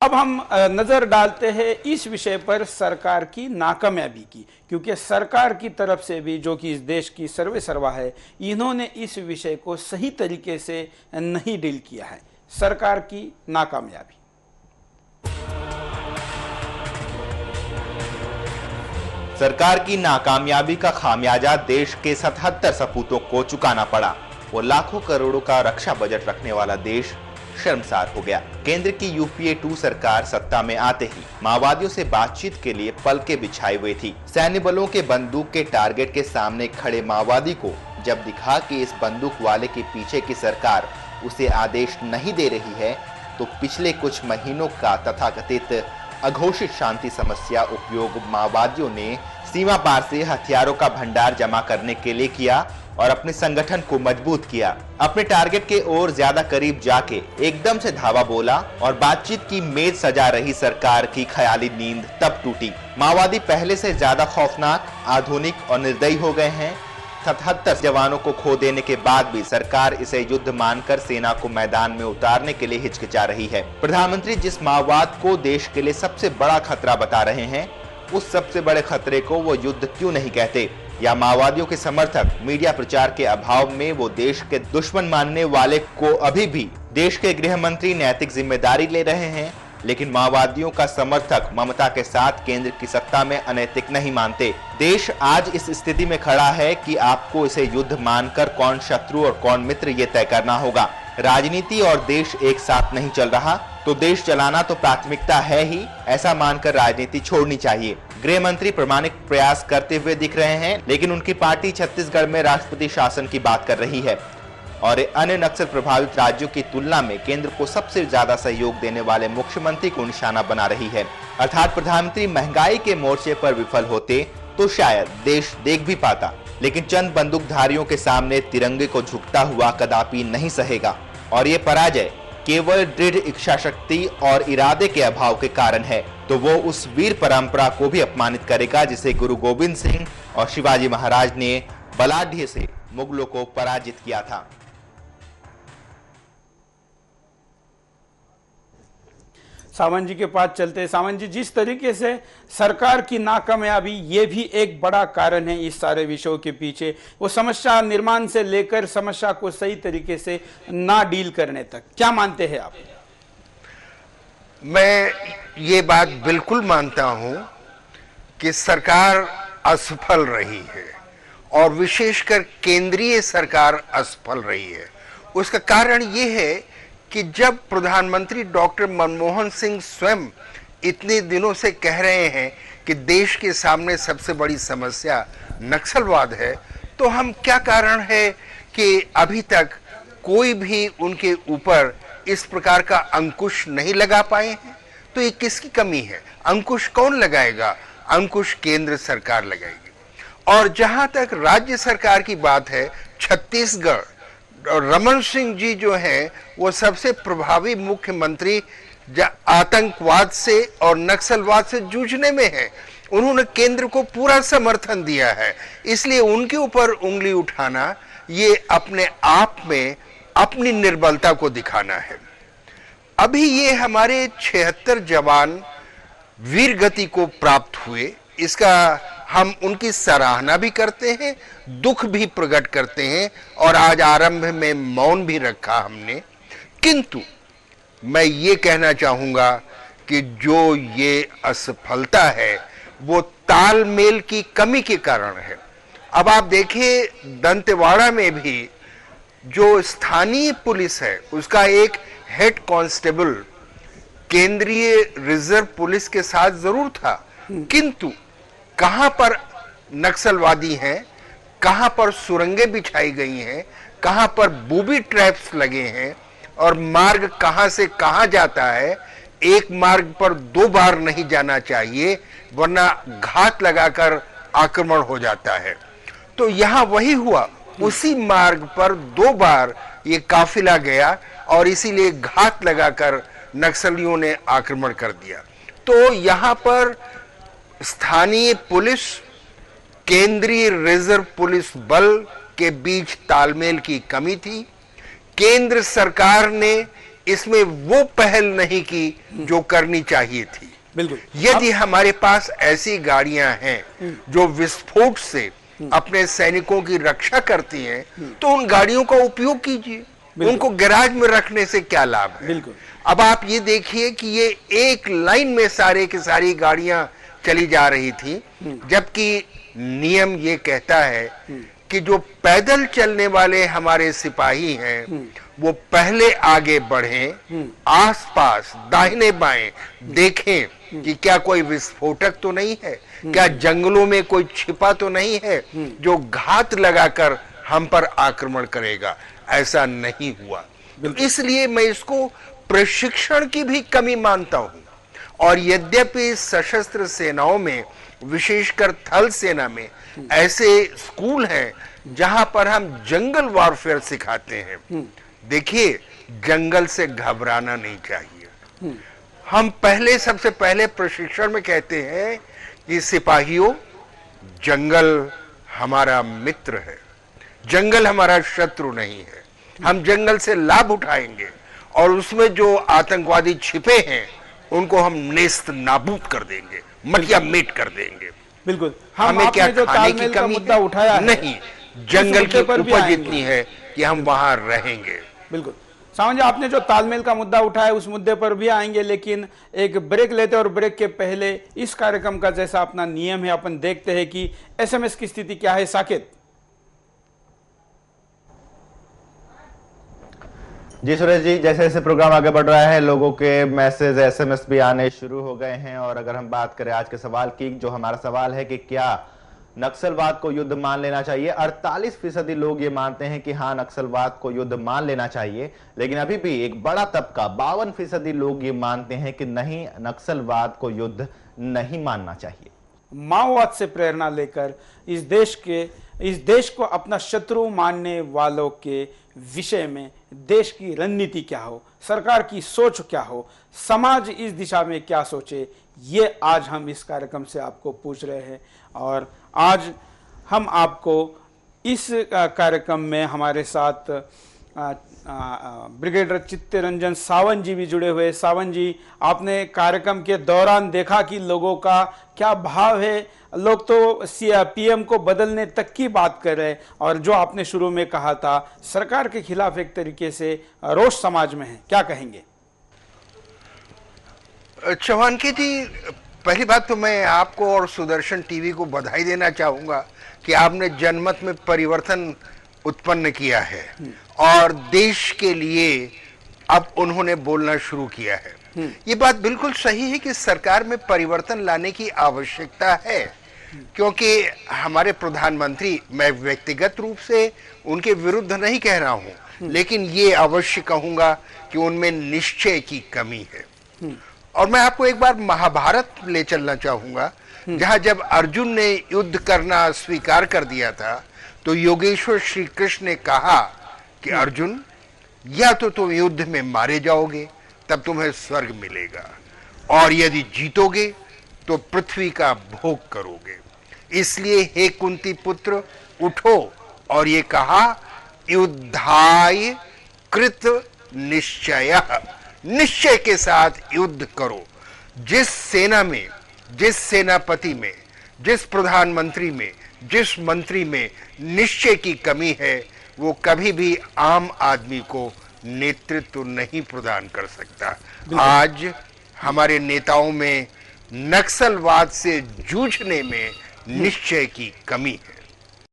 अब हम नजर डालते हैं इस विषय पर सरकार की नाकामयाबी की, क्योंकि सरकार की तरफ से भी, जो कि इस देश की सर्वे सर्वा है, इन्होंने इस विषय को सही तरीके से नहीं डील किया है। सरकार की नाकामयाबी। सरकार की नाकामयाबी का खामियाजा देश के 77 सपूतों को चुकाना पड़ा। वो लाखों करोड़ों का रक्षा बजट रखने वाला देश शर्मसार हो गया। केंद्र की यूपीए 2 सरकार सत्ता में आते ही माओवादियों से बातचीत के लिए पलके बिछाई हुई थी। सैन्य बलों के बंदूक के टारगेट के सामने खड़े माओवादी को जब दिखा कि इस बंदूक वाले के पीछे की सरकार उसे आदेश नहीं दे रही है, तो पिछले कुछ महीनों का तथाकथित अघोषित शांति समस्या उपयोग माओवादियों ने सीमा पार से हथियारों का भंडार जमा करने के लिए किया और अपने संगठन को मजबूत किया। अपने टारगेट के और ज्यादा करीब जाके एकदम से धावा बोला और बातचीत की मेज सजा रही सरकार की ख्याली नींद तब टूटी। माओवादी पहले से ज्यादा खौफनाक, आधुनिक और निर्दयी हो गए हैं। 77 जवानों को खो देने के बाद भी सरकार इसे युद्ध मानकर सेना को मैदान में उतारने के लिए हिचकिचा रही है। प्रधानमंत्री जिस माओवाद को देश के लिए सबसे बड़ा खतरा बता रहे हैं, उस सबसे बड़े खतरे को वो युद्ध क्यों नहीं कहते? या माओवादियों के समर्थक मीडिया प्रचार के अभाव में वो देश के दुश्मन मानने वाले को अभी भी देश के गृह मंत्री नैतिक जिम्मेदारी ले रहे हैं, लेकिन माओवादियों का समर्थक ममता के साथ केंद्र की सत्ता में अनैतिक नहीं मानते। देश आज इस स्थिति में खड़ा है कि आपको इसे युद्ध मानकर कौन शत्रु और कौन मित्र ये तय करना होगा। राजनीति और देश एक साथ नहीं चल रहा, तो देश चलाना तो प्राथमिकता है ही, ऐसा मानकर राजनीति छोड़नी चाहिए। गृह मंत्री प्रामाणिक प्रयास करते हुए दिख रहे हैं, लेकिन उनकी पार्टी छत्तीसगढ़ में राष्ट्रपति शासन की बात कर रही है और अन्य नक्सल प्रभावित राज्यों की तुलना में केंद्र को सबसे ज्यादा सहयोग देने वाले मुख्यमंत्री को निशाना बना रही है। अर्थात प्रधानमंत्री महंगाई के मोर्चे पर विफल होते तो शायद देश देख भी पाता, लेकिन चंद बंदूकधारियों के सामने तिरंगे को झुकता हुआ कदापि नहीं सहेगा और ये पराजय केवल दृढ़ इच्छा शक्ति और इरादे के अभाव के कारण है, तो वो उस वीर परंपरा को भी अपमानित करेगा जिसे गुरु गोविंद सिंह और शिवाजी महाराज ने बलाढ्य से मुगलों को पराजित किया था। सावंत जी के पास चलते हैं। सावंत जी, जिस तरीके से सरकार की नाकामयाबी ये भी एक बड़ा कारण है इस सारे विषयों के पीछे, वो समस्या निर्माण से लेकर समस्या को सही तरीके से ना डील करने तक, क्या मानते हैं आप? मैं ये बात बिल्कुल मानता हूं कि सरकार असफल रही है और विशेषकर केंद्रीय सरकार असफल रही है। उसका कारण ये है कि जब प्रधानमंत्री डॉक्टर मनमोहन सिंह स्वयं इतने दिनों से कह रहे हैं कि देश के सामने सबसे बड़ी समस्या नक्सलवाद है, तो हम क्या कारण है कि अभी तक कोई भी उनके ऊपर इस प्रकार का अंकुश नहीं लगा पाए हैं? तो ये किसकी कमी है? अंकुश कौन लगाएगा? अंकुश केंद्र सरकार लगाएगी। और जहां तक राज्य सरकार की बात है, छत्तीसगढ़ रमन सिंह जी जो हैं वो सबसे प्रभावी मुख्यमंत्री आतंकवाद से और नक्सलवाद से जूझने में है। उन्होंने केंद्र को पूरा समर्थन दिया है, इसलिए उनके ऊपर उंगली उठाना ये अपने आप में अपनी निर्बलता को दिखाना है। अभी ये हमारे 76 जवान वीर गति को प्राप्त हुए, इसका हम उनकी सराहना भी करते हैं, दुख भी प्रकट करते हैं और आज आरंभ में मौन भी रखा हमने। किंतु मैं ये कहना चाहूंगा कि जो ये असफलता है वो तालमेल की कमी के कारण है। अब आप देखिए, दंतेवाड़ा में भी जो स्थानीय पुलिस है उसका एक हेड कांस्टेबल केंद्रीय रिजर्व पुलिस के साथ जरूर था, किंतु कहां पर नक्सलवादी हैं, कहां पर सुरंगें बिछाई गई हैं, कहां पर बूबी ट्रैप्स लगे हैं और मार्ग कहां से कहां जाता है। एक मार्ग पर 2 बार नहीं जाना चाहिए, वरना घात लगाकर आक्रमण हो जाता है। तो यहां वही हुआ, उसी मार्ग पर 2 बार ये काफिला गया और इसीलिए घात लगाकर नक्सलियों ने आक्रमण कर दिया। तो यहां पर स्थानीय पुलिस, केंद्रीय रिजर्व पुलिस बल के बीच तालमेल की कमी थी। केंद्र सरकार ने इसमें वो पहल नहीं की जो करनी चाहिए थी। बिल्कुल। यदि हमारे पास ऐसी गाड़ियां हैं जो विस्फोट से अपने सैनिकों की रक्षा करती हैं, तो उन गाड़ियों का उपयोग कीजिए। उनको गैराज में रखने से क्या लाभ है? बिल्कुल। अब आप ये देखिए कि ये एक लाइन में सारे की सारी गाड़ियां चली जा रही थी, जबकि नियम ये कहता है कि जो पैदल चलने वाले हमारे सिपाही हैं वो पहले आगे बढ़ें, आसपास दाहिने बाएं देखें कि क्या कोई विस्फोटक तो नहीं है, क्या जंगलों में कोई छिपा तो नहीं है जो घात लगाकर हम पर आक्रमण करेगा। ऐसा नहीं हुआ। इसलिए मैं इसको प्रशिक्षण की भी कमी मानता हूं। और यद्यपि सशस्त्र सेनाओं में, विशेषकर थल सेना में ऐसे स्कूल हैं जहां पर हम जंगल वॉरफेयर सिखाते हैं। देखिए, जंगल से घबराना नहीं चाहिए। हम सबसे पहले प्रशिक्षण में कहते हैं कि सिपाहियों, जंगल हमारा मित्र है, जंगल हमारा शत्रु नहीं है। हम जंगल से लाभ उठाएंगे और उसमें जो आतंकवादी छिपे हैं उनको हम नेस्त नाबूद कर देंगे, मटिया मेट कर देंगे। बिल्कुल। हमें क्या जो खाने की कमी मुद्दा उठाया है, नहीं, जंगल की उपज इतनी है कि हम वहां रहेंगे। बिल्कुल। सावंत जी, आपने जो तालमेल का मुद्दा उठाया उस मुद्दे पर भी आएंगे, लेकिन एक ब्रेक लेते और ब्रेक के पहले इस कार्यक्रम का जैसा अपना नियम है, अपन देखते हैं कि एसएमएस की स्थिति क्या है। साकेत। जी सुरेश जी, जैसे जैसे प्रोग्राम आगे बढ़ रहा है लोगों के मैसेज एसएमएस भी आने शुरू हो गए हैं। और अगर हम बात करें आज के सवाल की, जो हमारा सवाल है कि क्या नक्सलवाद को युद्ध मान लेना चाहिए, 48% लोग ये मानते हैं कि हाँ, नक्सलवाद को युद्ध मान लेना चाहिए। लेकिन अभी भी एक बड़ा तबका 52% लोग ये मानते हैं कि नहीं, नक्सलवाद को युद्ध नहीं मानना चाहिए। माओवाद से प्रेरणा लेकर इस देश को अपना शत्रु मानने वालों के विषय में देश की रणनीति क्या हो, सरकार की सोच क्या हो, समाज इस दिशा में क्या सोचे, ये आज हम इस कार्यक्रम से आपको पूछ रहे हैं। और आज हम आपको इस कार्यक्रम में हमारे साथ ब्रिगेडियर चित्तरंजन सावंत जी भी जुड़े हुए। सावंत जी, आपने कार्यक्रम के दौरान देखा कि लोगों का क्या भाव है। लोग तो पीएम को बदलने तक की बात कर रहे हैं, और जो आपने शुरू में कहा था सरकार के खिलाफ एक तरीके से रोष समाज में है, क्या कहेंगे? चौहान की जी, पहली बात तो मैं आपको और सुदर्शन टीवी को बधाई देना चाहूंगा कि आपने जनमत में परिवर्तन उत्पन्न किया है और देश के लिए अब उन्होंने बोलना शुरू किया है। ये बात बिल्कुल सही है कि सरकार में परिवर्तन लाने की आवश्यकता है, क्योंकि हमारे प्रधानमंत्री, मैं व्यक्तिगत रूप से उनके विरुद्ध नहीं कह रहा हूं, लेकिन ये अवश्य कहूंगा कि उनमें निश्चय की कमी है। और मैं आपको एक बार महाभारत ले चलना चाहूंगा, जहां जब अर्जुन ने युद्ध करना स्वीकार कर दिया था तो योगेश्वर श्री कृष्ण ने कहा कि अर्जुन, या तो तुम युद्ध में मारे जाओगे तब तुम्हें स्वर्ग मिलेगा, और यदि जीतोगे तो पृथ्वी का भोग करोगे। इसलिए हे कुंती पुत्र, उठो और ये कहा, युद्धाय कृत निश्चय, निश्चय के साथ युद्ध करो। जिस सेना में, जिस सेनापति में, जिस प्रधानमंत्री में, जिस मंत्री में निश्चय की कमी है, वो कभी भी आम आदमी को नेतृत्व नहीं प्रदान कर सकता। आज हमारे नेताओं में नक्सलवाद से जूझने में निश्चय की कमी है।